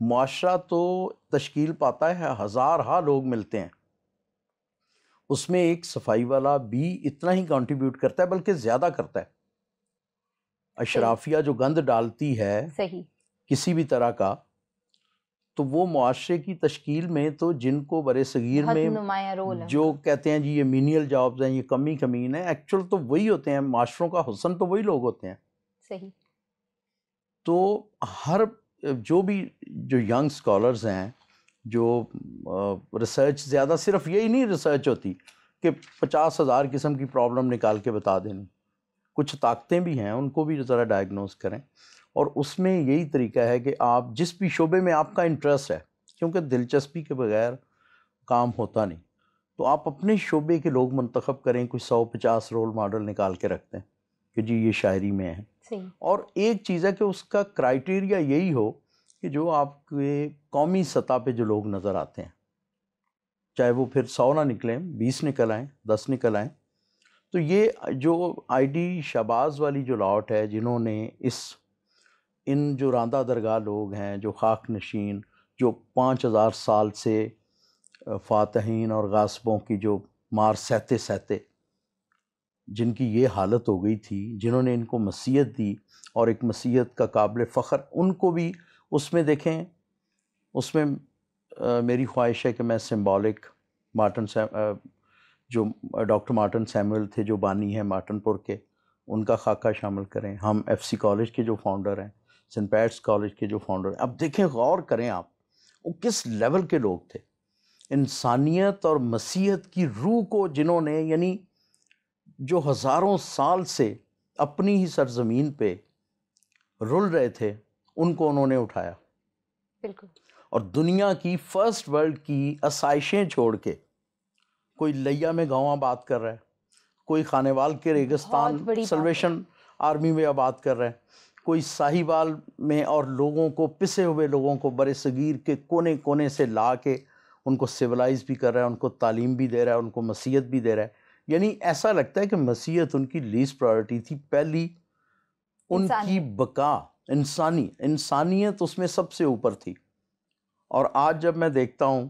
معاشرہ تو تشکیل پاتا ہے، ہزارہا لوگ ملتے ہیں، اس میں ایک صفائی والا بھی اتنا ہی کنٹریبیوٹ کرتا ہے بلکہ زیادہ کرتا ہے۔ اشرافیہ جو گند ڈالتی ہے صحیح کسی بھی طرح کا، تو وہ معاشرے کی تشکیل میں تو جن کو برے صغیر بہت میں نمایاں رول ہے جو کہتے ہیں جی یہ مینیل جابز ہیں، یہ کمی کمین ہے، ایکچول تو وہی ہوتے ہیں، معاشروں کا حسن تو وہی لوگ ہوتے ہیں۔ صحیح۔ تو ہر جو ینگ سکالرز ہیں، جو ریسرچ زیادہ صرف یہی نہیں ریسرچ ہوتی کہ 50,000 قسم کی پرابلم نکال کے بتا دیں، کچھ طاقتیں بھی ہیں، ان کو بھی ذرا ڈائگنوز کریں، اور اس میں یہی طریقہ ہے کہ آپ جس بھی شعبے میں آپ کا انٹرسٹ ہے، کیونکہ دلچسپی کے بغیر کام ہوتا نہیں، تو آپ اپنے شعبے کے لوگ منتخب کریں، کوئی 150 رول ماڈل نکال کے رکھتے ہیں کہ جی یہ شاعری میں ہے۔ اور ایک چیز ہے کہ اس کا کرائٹیریا یہی ہو کہ جو آپ کے قومی سطح پہ جو لوگ نظر آتے ہیں، چاہے وہ پھر 100 نہ نکلیں، 20 نکل آئیں، 10 نکل آئیں، تو یہ جو آئی ڈی شہباز والی جو لاٹ ہے، جنہوں نے ان جو راندہ درگاہ لوگ ہیں، جو خاک نشین، جو 5000 سال سے فاتحین اور غاصبوں کی جو مار سہتے سہتے جن کی یہ حالت ہو گئی تھی، جنہوں نے ان کو مسیحت دی اور ایک مسیحت کا قابل فخر ان کو بھی اس میں دیکھیں، اس میں میری خواہش ہے کہ میں سمبولک جو ڈاکٹر مارٹن سیموئل تھے جو بانی ہیں مارٹن پور کے، ان کا خاکہ شامل کریں، ہم ایف سی کالج کے جو فاؤنڈر ہیں، سینٹ پیٹس کالج کے جو فاؤنڈر ہیں۔ اب دیکھیں، غور کریں آپ، وہ کس لیول کے لوگ تھے، انسانیت اور مسیحت کی روح کو جنہوں نے، یعنی جو ہزاروں سال سے اپنی ہی سرزمین پہ رل رہے تھے، ان کو انہوں نے اٹھایا، بالکل، اور دنیا کی فرسٹ ورلڈ کی آسائشیں چھوڑ کے، کوئی لیا میں گاؤں آباد کر رہا ہے، کوئی خانیوال کے ریگستان سلویشن آرمی میں آباد کر رہا ہے، کوئی ساہیوال میں، اور لوگوں کو، پسے ہوئے لوگوں کو برِ صغیر کے کونے کونے سے لا کے ان کو سیولائز بھی کر رہا ہے، ان کو تعلیم بھی دے رہا ہے، ان کو مسیحت بھی دے رہا ہے۔ یعنی ایسا لگتا ہے کہ مسیحت ان کی لیسٹ پرائورٹی تھی، پہلی ان کی بقا، انسانیت اس میں سب سے اوپر تھی۔ اور آج جب میں دیکھتا ہوں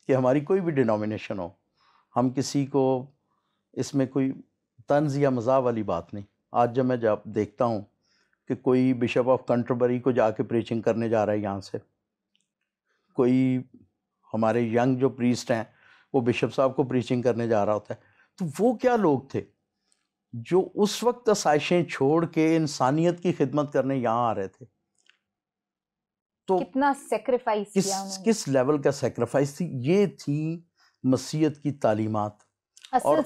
کہ ہماری کوئی بھی ڈینومینیشن ہو، ہم کسی کو اس میں کوئی طنز یا مزاح والی بات نہیں، آج جب میں دیکھتا ہوں کہ کوئی بشپ آف کنٹربری کو جا کے پریچنگ کرنے جا رہا ہے یہاں سے، کوئی ہمارے ینگ جو پریسٹ ہیں وہ بشپ صاحب کو پریچنگ کرنے جا رہا ہوتا ہے، تو وہ کیا لوگ تھے جو اس وقت آسائشیں چھوڑ کے انسانیت کی خدمت کرنے یہاں آ رہے تھے۔ تو کتنا سیکریفائس کیا انہوں نے، کس لیول کا سیکریفائس تھی، یہ تھی مسیحت کی تعلیمات، اور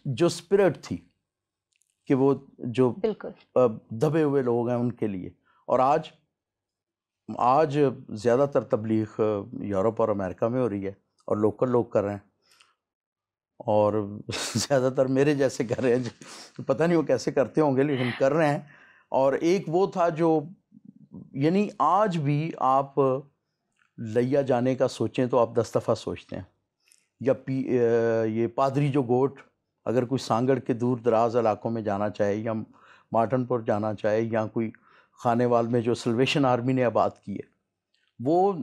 جو سپرٹ تھی کہ وہ جو دبے ہوئے لوگ ہیں ان کے لیے۔ اور آج زیادہ تر تبلیغ یورپ اور امریکہ میں ہو رہی ہے اور لوکل لوگ کر رہے ہیں، اور زیادہ تر میرے جیسے کر رہے ہیں، پتہ نہیں وہ کیسے کرتے ہوں گے لیکن کر رہے ہیں۔ اور ایک وہ تھا جو، یعنی آج بھی آپ لیا جانے کا سوچیں تو آپ 10 دفعہ سوچتے ہیں، یا یہ پادری جو گوٹ اگر کوئی سانگڑ کے دور دراز علاقوں میں جانا چاہے، یا مارٹن پور جانا چاہے، یا کوئی خانے وال میں جو سلویشن آرمی نے آباد کی ہے، وہ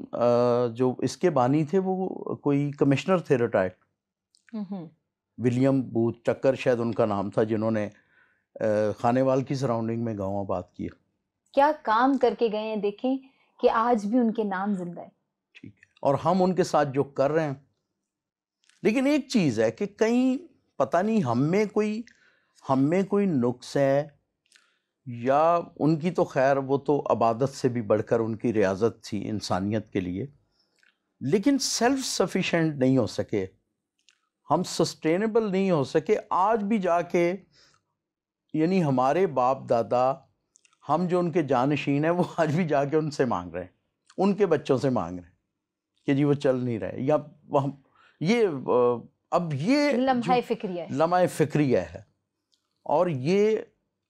جو اس کے بانی تھے وہ کوئی کمشنر تھے ریٹائرڈ، ولیم بوتھ ٹکر شاید ان کا نام تھا، جنہوں نے خانے وال کی سراؤنڈنگ میں گاؤں آباد کیا۔ کیا کام کر کے گئے ہیں، دیکھیں کہ آج بھی ان کے نام زندہ ہے۔ ٹھیک ہے، اور ہم ان کے ساتھ جو کر رہے ہیں، لیکن ایک چیز ہے کہ کہیں پتہ نہیں ہم میں کوئی نقص ہے، یا ان کی تو خیر وہ تو عبادت سے بھی بڑھ کر ان کی ریاضت تھی انسانیت کے لیے، لیکن سیلف سفیشینٹ نہیں ہو سکے، ہم سسٹینیبل نہیں ہو سکے۔ آج بھی جا کے، یعنی ہمارے باپ دادا، ہم جو ان کے جانشین ہیں، وہ آج بھی جا کے ان سے مانگ رہے ہیں، ان کے بچوں سے مانگ رہے ہیں کہ جی وہ چل نہیں رہے، یا یہ اب یہ لمحہ فکریہ ہے، اور یہ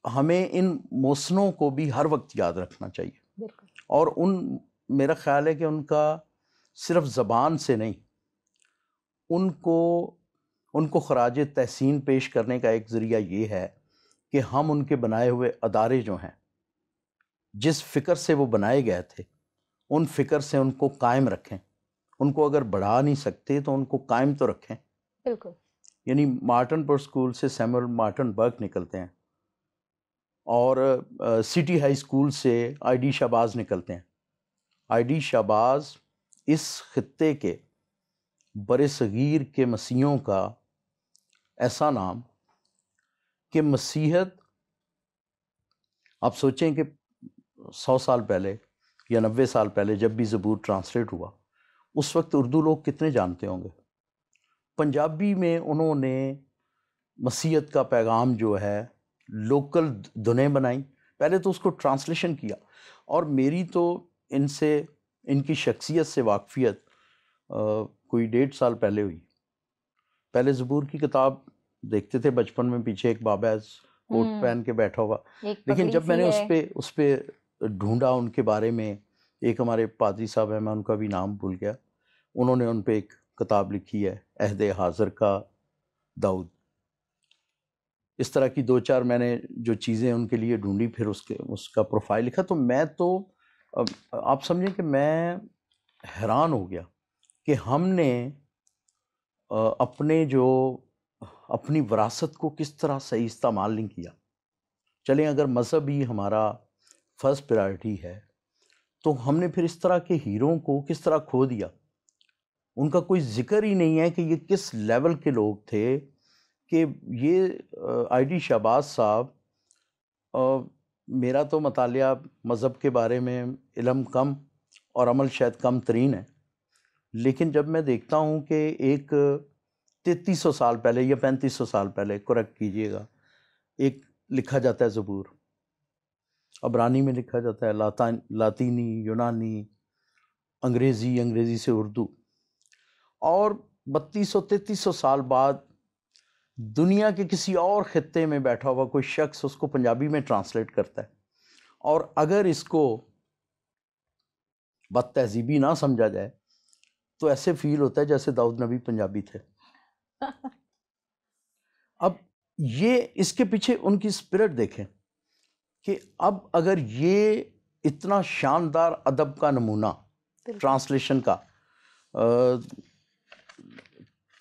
ہمیں ان موسنوں کو بھی ہر وقت یاد رکھنا چاہیے۔ اور میرا خیال ہے کہ ان کا صرف زبان سے نہیں، ان کو خراج تحسین پیش کرنے کا ایک ذریعہ یہ ہے کہ ہم ان کے بنائے ہوئے ادارے جو ہیں، جس فکر سے وہ بنائے گئے تھے، ان فکر سے ان کو قائم رکھیں. ان کو اگر بڑھا نہیں سکتے تو ان کو قائم تو رکھیں. بالکل. یعنی مارٹن پور اسکول سے سیمول مارٹن برک نکلتے ہیں, اور سٹی ہائی اسکول سے آئی ڈی شہباز نکلتے ہیں. آئی ڈی شہباز اس خطے کے بر صغیر کے مسیحیوں کا ایسا نام کہ مسیحت, آپ سوچیں کہ 100 سال پہلے یا 90 سال پہلے جب بھی زبور ٹرانسلیٹ ہوا, اس وقت اردو لوگ کتنے جانتے ہوں گے. پنجابی میں انہوں نے مسیحت کا پیغام جو ہے لوکل دھنیں بنائیں, پہلے تو اس کو ٹرانسلیشن کیا. اور میری تو ان کی شخصیت سے واقفیت کوئی 1.5 سال پہلے ہوئی. پہلے زبور کی کتاب دیکھتے تھے بچپن میں, پیچھے ایک بابا کوٹ پہن کے بیٹھا ہوا, لیکن جب میں نے اس پہ ڈھونڈا ان کے بارے میں, ایک ہمارے پادری صاحب ہیں, میں ان کا بھی نام بھول گیا, انہوں نے ان پہ ایک کتاب لکھی ہے عہد حاضر کا داؤد. اس طرح کی 2-4 میں نے جو چیزیں ان کے لیے ڈھونڈی, پھر اس کا پروفائل لکھا. تو میں تو آپ سمجھیں کہ میں حیران ہو گیا کہ ہم نے اپنی وراثت کو کس طرح صحیح استعمال نہیں کیا. چلیں اگر مذہب ہی ہمارا فرسٹ پرائرٹی ہے تو ہم نے پھر اس طرح کے ہیروں کو کس طرح کھو دیا. ان کا کوئی ذکر ہی نہیں ہے کہ یہ کس لیول کے لوگ تھے. کہ یہ آئی ڈی شہباز صاحب, میرا تو مطالعہ مذہب کے بارے میں علم کم اور عمل شاید کم ترین ہے, لیکن جب میں دیکھتا ہوں کہ ایک 3300 سال پہلے یا 3500 سال پہلے, کریکٹ کیجئے گا, ایک لکھا جاتا ہے زبور, عبرانی میں لکھا جاتا ہے, لاطینی, یونانی, انگریزی سے اردو, اور 3200-3300 سال بعد دنیا کے کسی اور خطے میں بیٹھا ہوا کوئی شخص اس کو پنجابی میں ٹرانسلیٹ کرتا ہے. اور اگر اس کو بد تہذیبی نہ سمجھا جائے تو ایسے فیل ہوتا ہے جیسے داؤد نبی پنجابی تھے. اب یہ اس کے پیچھے ان کی اسپرٹ دیکھیں کہ اب اگر یہ اتنا شاندار ادب کا نمونہ ٹرانسلیشن کا,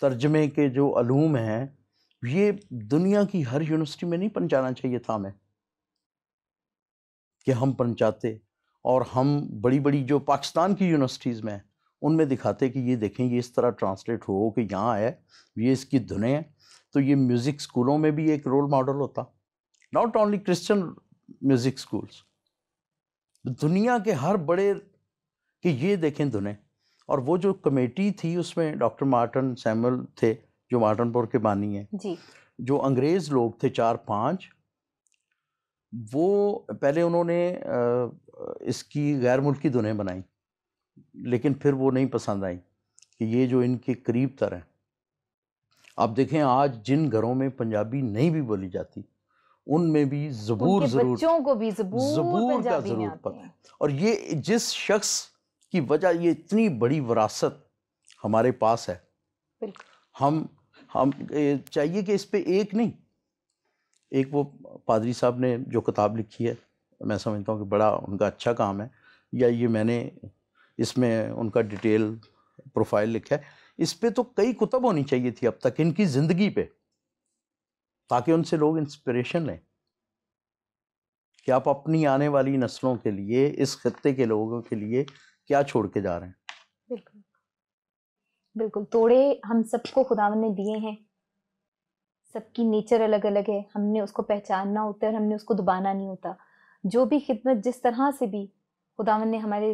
ترجمے کے جو علوم ہیں, یہ دنیا کی ہر یونیورسٹی میں نہیں پہنچانا چاہیے تھا ہمیں, کہ ہم پہنچاتے اور ہم بڑی بڑی جو پاکستان کی یونیورسٹیز میں ان میں دکھاتے کہ یہ دیکھیں یہ اس طرح ٹرانسلیٹ ہو کہ یہاں ہے, یہ اس کی دھنیں ہیں. تو یہ میوزک سکولوں میں بھی ایک رول ماڈل ہوتا, not only Christian music schools, دنیا کے ہر بڑے, کہ یہ دیکھیں دھنیں. اور وہ جو کمیٹی تھی اس میں ڈاکٹر مارٹن سیمول تھے جو مارٹن پور کے بانی ہیں جی, جو انگریز لوگ تھے 4-5, وہ پہلے انہوں نے اس کی غیر ملکی دھنیں بنائیں, لیکن پھر وہ نہیں پسند آئیں کہ یہ جو ان کے قریب تر ہیں. آپ دیکھیں آج جن گھروں میں پنجابی نہیں بھی بولی جاتی ان میں بھی زبور ضرور, بچوں کو بھی زبور کا ضرور پتہ ہے. اور یہ جس شخص کی وجہ یہ اتنی بڑی وراثت ہمارے پاس ہے, ہم چاہیے کہ اس پہ ایک نہیں, ایک وہ پادری صاحب نے جو کتاب لکھی ہے, میں سمجھتا ہوں کہ بڑا ان کا اچھا کام ہے, یا یہ میں نے اس میں ان کا ڈیٹیل پروفائل لکھا ہے, اس پہ تو کئی کتب ہونی چاہیے تھی اب تک ان کی زندگی پہ, تاکہ ان سے لوگ انسپریشن لیں کہ آپ اپنی آنے والی نسلوں کے لیے, اس خطے کے لوگوں کے لیے کیا چھوڑ کے جا رہے ہیں. بالکل بالکل. توڑے ہم سب کو خداوند نے دیے ہیں, سب کی نیچر الگ الگ ہے, ہم نے اس کو پہچاننا ہوتا ہے اور ہم نے اس کو دبانا نہیں ہوتا. جو بھی خدمت جس طرح سے بھی خداوند نے ہمارے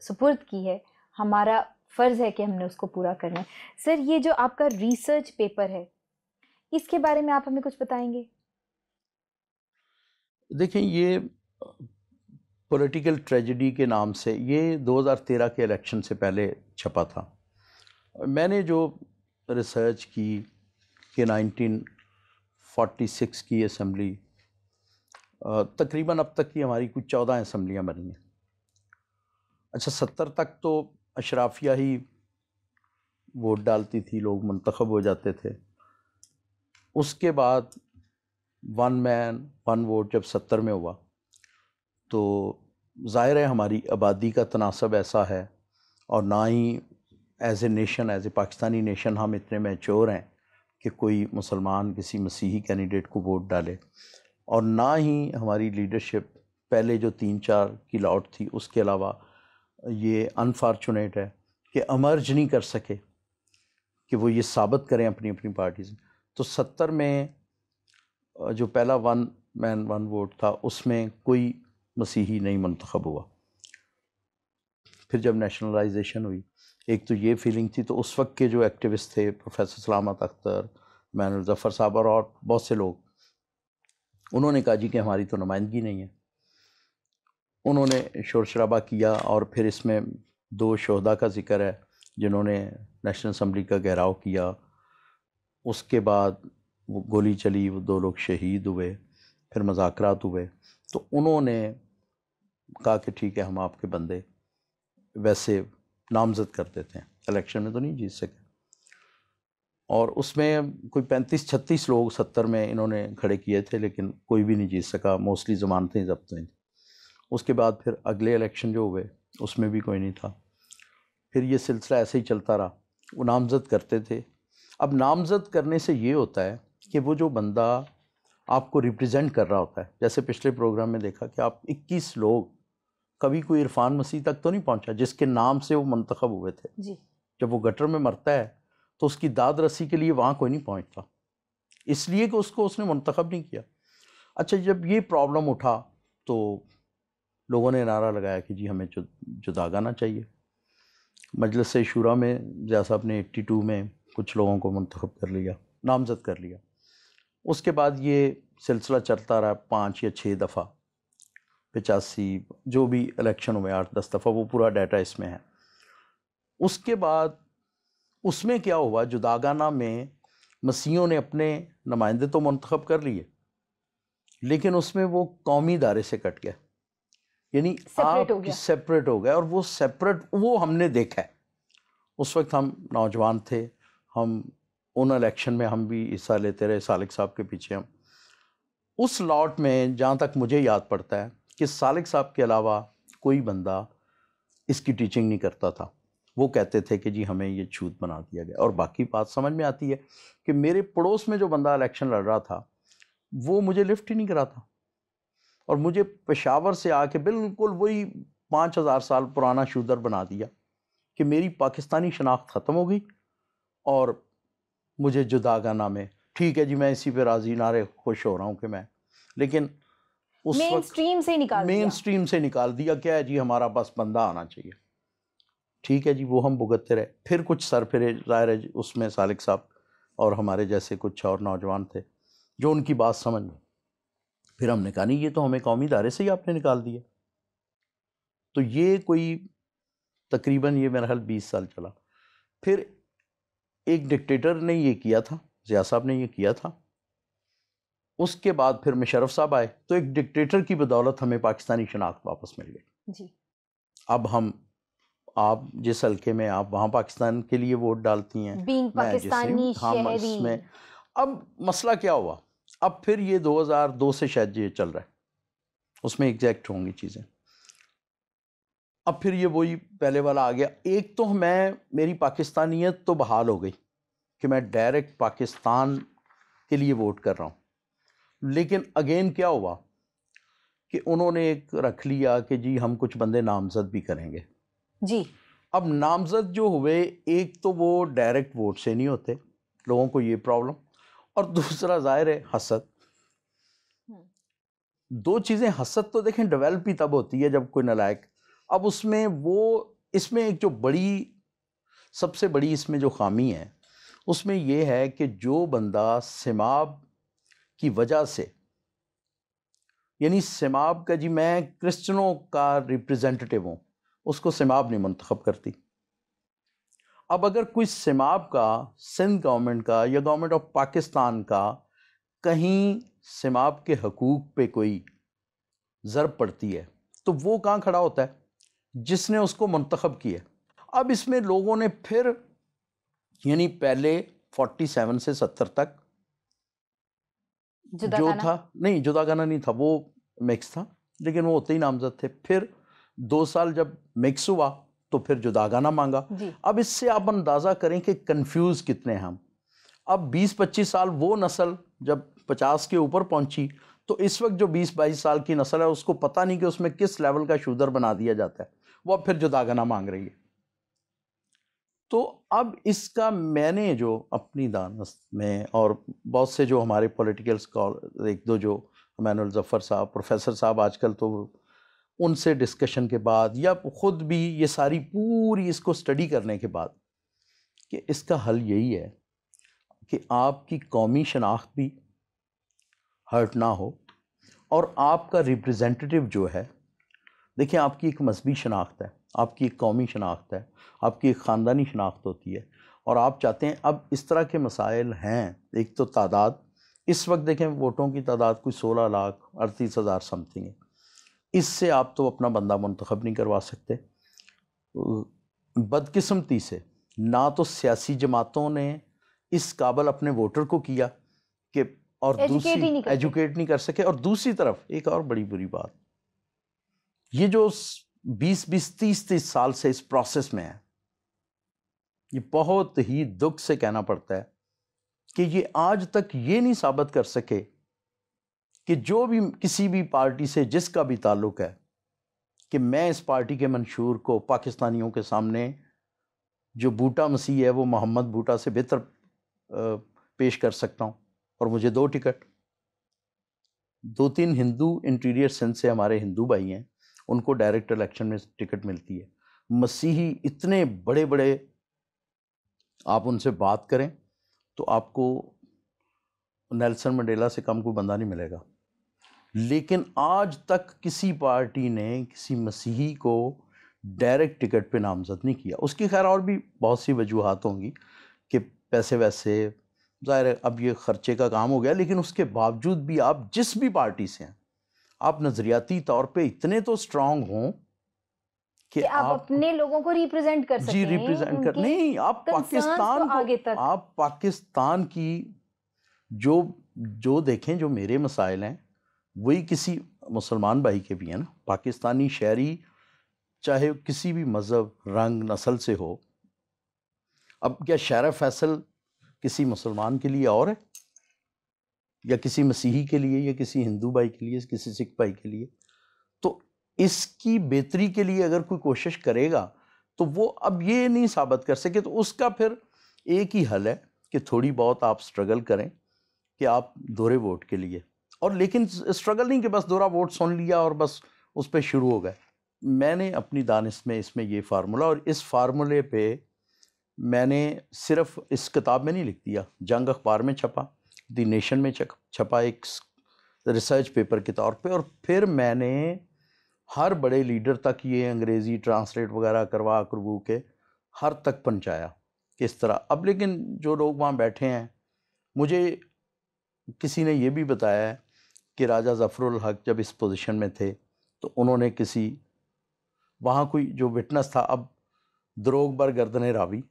سپرد کی ہے, ہمارا فرض ہے کہ ہم نے اس کو پورا کرنا ہے. سر, یہ جو آپ کا ریسرچ پیپر ہے اس کے بارے میں آپ ہمیں کچھ بتائیں گے؟ دیکھیں, یہ پولیٹیکل ٹریجڈی کے نام سے یہ 2013 کے الیکشن سے پہلے چھپا تھا. میں نے جو ریسرچ کی کہ 1946 کی اسمبلی, تقریباً اب تک کی ہماری کچھ 14 اسمبلیاں بنی ہیں. اچھا, 70 تک تو اشرافیہ ہی ووٹ ڈالتی تھی, لوگ منتخب ہو جاتے تھے. اس کے بعد 1 مین 1 ووٹ جب 70 میں ہوا تو ظاہر ہے ہماری آبادی کا تناسب ایسا ہے، اور نہ ہی as a nation, as a Pakistani nation ہم اتنے میچور ہیں کہ کوئی مسلمان کسی مسیحی کینڈیڈیٹ کو ووٹ ڈالے، اور نہ ہی ہماری لیڈرشپ پہلے جو 3-4 کی لاٹ تھی اس کے علاوہ یہ انفارچونیٹ ہے کہ امرج نہیں کر سکے کہ وہ یہ ثابت کریں اپنی اپنی پارٹیز میں. تو 70 میں جو پہلا 1 مین 1 ووٹ تھا اس میں کوئی مسیحی نہیں منتخب ہوا. پھر جب نیشنلائزیشن ہوئی، ایک تو یہ فیلنگ تھی، تو اس وقت کے جو ایکٹیوسٹ تھے پروفیسر سلامت اختر، مینول ظفر صاحب اور بہت سے لوگ، انہوں نے کہا جی کہ ہماری تو نمائندگی نہیں ہے. انہوں نے شور شرابہ کیا، اور پھر اس میں 2 شہداء کا ذکر ہے جنہوں نے نیشنل اسمبلی کا گھیراؤ کیا. اس کے بعد وہ گولی چلی، وہ 2 لوگ شہید ہوئے، پھر مذاکرات ہوئے. تو انہوں نے کہا کہ ٹھیک ہے ہم آپ کے بندے ویسے نامزد کر دیتے ہیں، الیکشن میں تو نہیں جیت سکے. اور اس میں کوئی 35-36 لوگ 70 میں انہوں نے کھڑے کیے تھے، لیکن کوئی بھی نہیں جیت سکا، موسٹلی ضمانتیں ضبط ہوئی. اس کے بعد پھر اگلے الیکشن جو ہوئے اس میں بھی کوئی نہیں تھا. پھر یہ سلسلہ ایسے ہی چلتا رہا، وہ نامزد کرتے تھے. اب نامزد کرنے سے یہ ہوتا ہے کہ وہ جو بندہ آپ کو ریپرزینٹ کر رہا ہوتا ہے، جیسے پچھلے پروگرام میں دیکھا کہ آپ 21 لوگ، کبھی کوئی عرفان مسیح تک تو نہیں پہنچا جس کے نام سے وہ منتخب ہوئے تھے. جی. جب وہ گٹر میں مرتا ہے تو اس کی داد رسی کے لیے وہاں کوئی نہیں پہنچتا، اس لیے کہ اس نے منتخب نہیں کیا. اچھا، جب یہ پرابلم اٹھا تو لوگوں نے نعرہ لگایا کہ جی ہمیں جداگانہ چاہیے. مجلس شورا میں ضیاء صاحب نے 82 میں کچھ لوگوں کو منتخب کر لیا، نامزد کر لیا. اس کے بعد یہ سلسلہ چلتا رہا 5 یا 6 دفعہ، 85 جو بھی الیکشن ہوئے 8-10 دفعہ، وہ پورا ڈیٹا اس میں ہے. اس کے بعد اس میں کیا ہوا، جداگانہ میں مسیحیوں نے اپنے نمائندے تو منتخب کر لیے، لیکن اس میں وہ قومی دائرے سے کٹ گیا، یعنی آپ سیپریٹ ہو گئے. اور وہ سیپریٹ وہ ہم نے دیکھا ہے. اس وقت ہم نوجوان تھے، ہم ان الیکشن میں ہم بھی حصہ لیتے رہے سالک صاحب کے پیچھے. ہم اس لاٹ میں جہاں تک مجھے یاد پڑتا ہے کہ سالک صاحب کے علاوہ کوئی بندہ اس کی ٹیچنگ نہیں کرتا تھا. وہ کہتے تھے کہ جی ہمیں یہ چھوت بنا دیا گیا. اور باقی بات سمجھ میں آتی ہے کہ میرے پڑوس میں جو بندہ الیکشن لڑ رہا تھا وہ مجھے لفٹ ہی نہیں کراتا، اور مجھے پشاور سے آ کے بالکل وہی 5000 سال پرانا شودر بنا دیا کہ میری پاکستانی شناخت ختم ہو گئی، اور مجھے جداگانہ میں ٹھیک ہے جی میں اسی پہ راضی نعرے خوش ہو رہا ہوں کہ میں، لیکن اس مین سٹریم سے نکال دیا. کیا ہے جی ہمارا بس بندہ آنا چاہیے. ٹھیک ہے جی، وہ ہم بھگتتے رہے. پھر کچھ سر پھرے، ظاہر ہے اس میں سالک صاحب اور ہمارے جیسے کچھ اور نوجوان تھے جو ان کی بات سمجھ میں. پھر ہم نے کہا نہیں، یہ تو ہمیں قومی دائرے سے ہی آپ نے نکال دیا. تو یہ کوئی تقریباً یہ میرا خیال 20 سال چلا. پھر ایک ڈکٹیٹر نے یہ کیا تھا، ضیاء صاحب نے یہ کیا تھا. اس کے بعد پھر مشرف صاحب آئے، تو ایک ڈکٹیٹر کی بدولت ہمیں پاکستانی شناخت واپس مل گئی. جی. اب آپ جس حلقے میں آپ وہاں پاکستان کے لیے ووٹ ڈالتی ہیں، پاکستانی شہری میں. اب مسئلہ کیا ہوا، اب پھر یہ 2002 سے شاید یہ چل رہا ہے، اس میں ایگزیکٹ ہوں گی چیزیں. اب پھر یہ وہی پہلے والا آ گیا. ایک تو میری پاکستانیت تو بحال ہو گئی کہ میں ڈائریکٹ پاکستان کے لیے ووٹ کر رہا ہوں، لیکن اگین کیا ہوا کہ انہوں نے ایک رکھ لیا کہ جی ہم کچھ بندے نامزد بھی کریں گے. جی. اب نامزد جو ہوئے، ایک تو وہ ڈائریکٹ ووٹ سے نہیں ہوتے، لوگوں کو یہ پرابلم، اور دوسرا ظاہر ہے حسد. 2 چیزیں، حسد تو دیکھیں ڈیولپ ہی تب ہوتی ہے جب کوئی نالائق. اب اس میں ایک جو سب سے بڑی اس میں جو خامی ہے اس میں یہ ہے کہ جو بندہ سماب کی وجہ سے، یعنی سماب کا جی میں کرسچنوں کا ریپریزنٹیٹیو ہوں، اس کو سماب نہیں منتخب کرتی. اب اگر کوئی سماب کا، سندھ گورنمنٹ کا یا گورنمنٹ آف پاکستان کا کہیں سماب کے حقوق پہ کوئی ضرب پڑتی ہے تو وہ کہاں کھڑا ہوتا ہے؟ جس نے اس کو منتخب کیا. اب اس میں لوگوں نے پھر، یعنی پہلے 47 سے 70 تک جو تھا، نہیں جداگانہ نہیں تھا، وہ مکس تھا، لیکن وہ ہوتے ہی نامزد تھے. پھر 2 سال جب مکس ہوا تو پھر جداگانہ مانگا. اب اس سے آپ اندازہ کریں کہ کنفیوز کتنے ہیں ہم. اب 20-25 سال وہ نسل جب 50 کے اوپر پہنچی تو اس وقت جو 20-22 سال کی نسل ہے اس کو پتہ نہیں کہ اس میں کس لیول کا شودر بنا دیا جاتا ہے, وہ اب پھر جداگانہ مانگ رہی ہے. تو اب اس کا میں نے جو اپنی دانست میں اور بہت سے جو ہمارے پولیٹیکل اسکالر 1-2 جو امین الظفر صاحب پروفیسر صاحب آج کل تو ان سے ڈسکشن کے بعد یا خود بھی یہ ساری پوری اس کو سٹڈی کرنے کے بعد کہ اس کا حل یہی ہے کہ آپ کی قومی شناخت بھی ہرٹ نہ ہو اور آپ کا ریپریزنٹیٹیو جو ہے, دیکھیں آپ کی ایک مذہبی شناخت ہے, آپ کی ایک قومی شناخت ہے, آپ کی ایک خاندانی شناخت ہوتی ہے, اور آپ چاہتے ہیں اب اس طرح کے مسائل ہیں. ایک تو تعداد اس وقت دیکھیں ووٹوں کی تعداد کوئی 16,38,000 سم تھنگ ہے. اس سے آپ تو اپنا بندہ منتخب نہیں کروا سکتے. بدقسمتی سے نہ تو سیاسی جماعتوں نے اس قابل اپنے ووٹر کو کیا کہ اور دوسری ایجوکیٹ نہیں کر سکے, اور دوسری طرف ایک اور بڑی بری بات, یہ جو 20-30 سال سے اس پروسیس میں ہے, یہ بہت ہی دکھ سے کہنا پڑتا ہے کہ یہ آج تک یہ نہیں ثابت کر سکے کہ جو بھی کسی بھی پارٹی سے جس کا بھی تعلق ہے کہ میں اس پارٹی کے منشور کو پاکستانیوں کے سامنے جو بوٹا مسیح ہے وہ محمد بوٹا سے بہتر پیش کر سکتا ہوں, اور مجھے 2 ٹکٹ 2-3 ہندو انٹیریئر سندھ سے ہمارے ہندو بھائی ہیں, ان کو ڈائریکٹ الیکشن میں ٹکٹ ملتی ہے. مسیحی اتنے بڑے بڑے آپ ان سے بات کریں تو آپ کو نیلسن منڈیلا سے کم کوئی بندہ نہیں ملے گا, لیکن آج تک کسی پارٹی نے کسی مسیحی کو ڈائریکٹ ٹکٹ پہ نامزد نہیں کیا. اس کی خیر اور بھی بہت سی وجوہات ہوں گی کہ پیسے ویسے ظاہر ہے اب یہ خرچے کا کام ہو گیا, لیکن اس کے باوجود بھی آپ جس بھی پارٹی سے ہیں آپ نظریاتی طور پہ اتنے تو سٹرونگ ہوں کہ آپ اپنے لوگوں کو ریپریزنٹ کر سکیں. جی ریپریزنٹ کر نہیں, آپ پاکستان کو آپ پاکستان کی جو دیکھیں جو میرے مسائل ہیں وہی کسی مسلمان بھائی کے بھی ہیں نا. پاکستانی شہری چاہے کسی بھی مذہب رنگ نسل سے ہو, اب کیا شہر فیصل کسی مسلمان کے لیے اور ہے یا کسی مسیحی کے لیے یا کسی ہندو بھائی کے لیے کسی سکھ بھائی کے لیے؟ تو اس کی بہتری کے لیے اگر کوئی کوشش کرے گا تو وہ اب یہ نہیں ثابت کر سکے تو اس کا پھر ایک ہی حل ہے کہ تھوڑی بہت آپ سٹرگل کریں کہ آپ دورے ووٹ کے لیے, اور لیکن سٹرگل نہیں کہ بس دورہ ووٹ سن لیا اور بس اس پہ شروع ہو گئے. میں نے اپنی دانش میں اس میں یہ فارمولہ, اور اس فارمولے پہ میں نے صرف اس کتاب میں نہیں لکھ دیا, جنگ اخبار میں چھپا, دی نیشن میں چھپا ایک ریسرچ پیپر کے طور پہ, اور پھر میں نے ہر بڑے لیڈر تک یہ انگریزی ٹرانسلیٹ وغیرہ کروا کے ہر تک پہنچایا کس طرح. اب لیکن جو لوگ وہاں بیٹھے ہیں, مجھے کسی نے یہ بھی بتایا ہے کہ راجہ ظفر الحق جب اس پوزیشن میں تھے تو انہوں نے کسی وہاں کوئی جو وٹنس تھا, اب دروغ بر گردن راوی,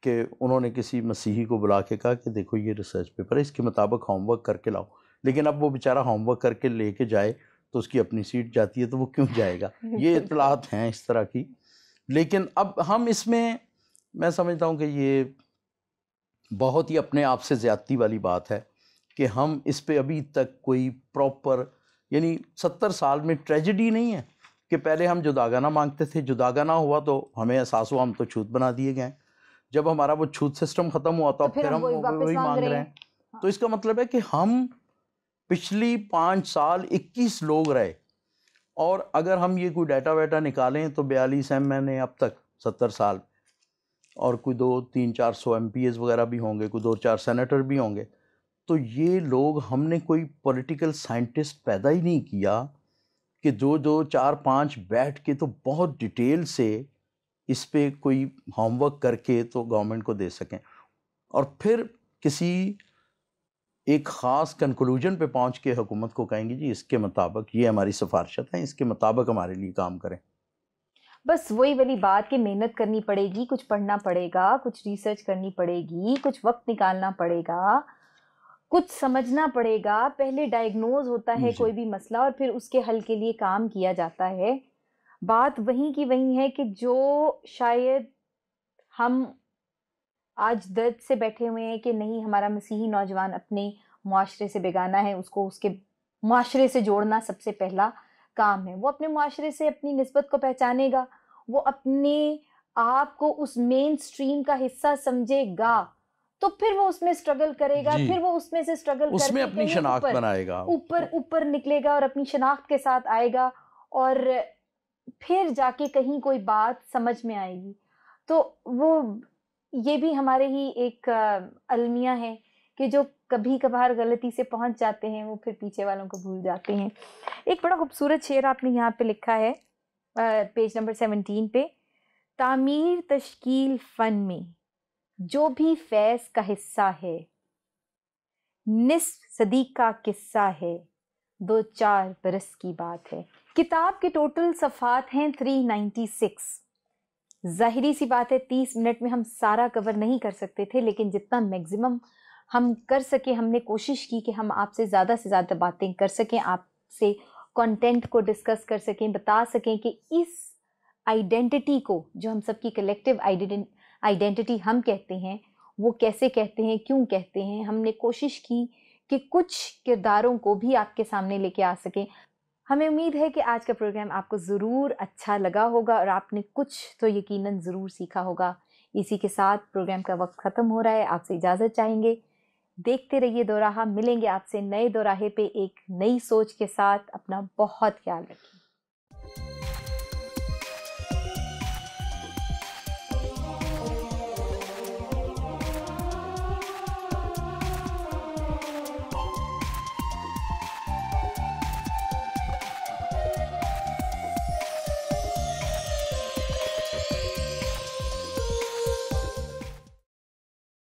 کہ انہوں نے کسی مسیحی کو بلا کے کہا کہ دیکھو یہ ریسرچ پیپر ہے, اس کے مطابق ہوم ورک کر کے لاؤ. لیکن اب وہ بیچارہ ہوم ورک کر کے لے کے جائے تو اس کی اپنی سیٹ جاتی ہے تو وہ کیوں جائے گا. یہ اطلاعات ہیں اس طرح کی. لیکن اب ہم اس میں سمجھتا ہوں کہ یہ بہت ہی اپنے آپ سے زیادتی والی بات ہے کہ ہم اس پہ ابھی تک کوئی پراپر, یعنی 70 سال میں ٹریجڈی نہیں ہے کہ پہلے ہم جداگانہ مانگتے تھے, جداگانہ ہوا تو ہمیں احساس ہوا ہم تو چھوت بنا دیے گئے. جب ہمارا وہ چھوت سسٹم ختم ہوا تو پھر ہم وہی مانگ رہے ہیں. تو اس کا مطلب ہے کہ ہم پچھلی 5 سال 21 لوگ رہے, اور اگر ہم یہ کوئی ڈیٹا ویٹا نکالیں تو 42 ایم نے اب تک 70 سال, اور کوئی 200-300-400 ایم پی ایز وغیرہ بھی ہوں گے, کوئی 2-4 سینیٹر بھی ہوں گے. تو یہ لوگ ہم نے کوئی پولیٹیکل سائنٹسٹ پیدا ہی نہیں کیا کہ 2-4-5 بیٹھ کے تو بہت ڈیٹیل سے اس پہ کوئی ہوم ورک کر کے تو گورنمنٹ کو دے سکیں, اور پھر کسی ایک خاص کنکلوژن پہ پہنچ کے حکومت کو کہیں گے جی اس کے مطابق یہ ہماری سفارشت ہیں, اس کے مطابق ہمارے لیے کام کریں. بس وہی والی بات کہ محنت کرنی پڑے گی, کچھ پڑھنا پڑے گا, کچھ ریسرچ کرنی پڑے گی, کچھ وقت نکالنا پڑے گا, کچھ سمجھنا پڑے گا. پہلے ڈائیگنوز ہوتا ہے کوئی بھی مسئلہ اور پھر اس کے حل کے لیے کام کیا جاتا ہے. بات وہیں کی وہیں ہے کہ جو شاید ہم آج درد سے بیٹھے ہوئے ہیں کہ نہیں ہمارا مسیحی نوجوان اپنے معاشرے سے بیگانہ ہے، اس کو اس کے معاشرے سے جوڑنا سب سے پہلا کام ہے. وہ اپنے معاشرے سے اپنی نسبت کو پہچانے گا، وہ اپنے آپ کو اس مین سٹریم کا حصہ سمجھے گا، تو پھر وہ اس میں سٹرگل کرے گا، جی پھر وہ اس میں سے سٹرگل اس کر میں کے اپنی کہیں شناخت بنائے گا، اوپر نکلے گا اور اپنی شناخت کے ساتھ آئے گا، اور پھر جا کے کہیں کوئی بات سمجھ میں آئے گی. تو وہ یہ بھی ہمارے ہی ایک المیہ ہے کہ جو کبھی کبھار غلطی سے پہنچ جاتے ہیں وہ پھر پیچھے والوں کو بھول جاتے ہیں. ایک بڑا خوبصورت شعر آپ نے یہاں پہ لکھا ہے پیج نمبر 17 پہ: تعمیر تشکیل فن میں جو بھی فیض کا حصہ ہے، نصف صدی کا قصہ ہے، 2-4 برس کی بات ہے. کتاب کے ٹوٹل صفحات ہیں 396. ظاہری سی بات ہے 30 منٹ میں ہم سارا کور نہیں کر سکتے تھے، لیکن جتنا میگزیمم ہم کر سکے ہم نے کوشش کی کہ ہم آپ سے زیادہ باتیں کر سکیں، آپ سے کنٹینٹ کو ڈسکس کر سکیں، بتا سکیں کہ اس آئیڈینٹی کو جو ہم سب کی کلیکٹیو آئیڈینٹی ہم کہتے ہیں وہ کیسے کہتے ہیں، کیوں کہتے ہیں. ہم نے کوشش کی کہ کچھ کرداروں کو بھی آپ کے سامنے لے کے آ سکیں. ہمیں امید ہے کہ آج کا پروگرام آپ کو ضرور اچھا لگا ہوگا اور آپ نے کچھ تو یقیناً ضرور سیکھا ہوگا. اسی کے ساتھ پروگرام کا وقت ختم ہو رہا ہے، آپ سے اجازت چاہیں گے. دیکھتے رہیے دوراہا، ملیں گے آپ سے نئے دوراہے پہ ایک نئی سوچ کے ساتھ. اپنا بہت خیال رکھیں.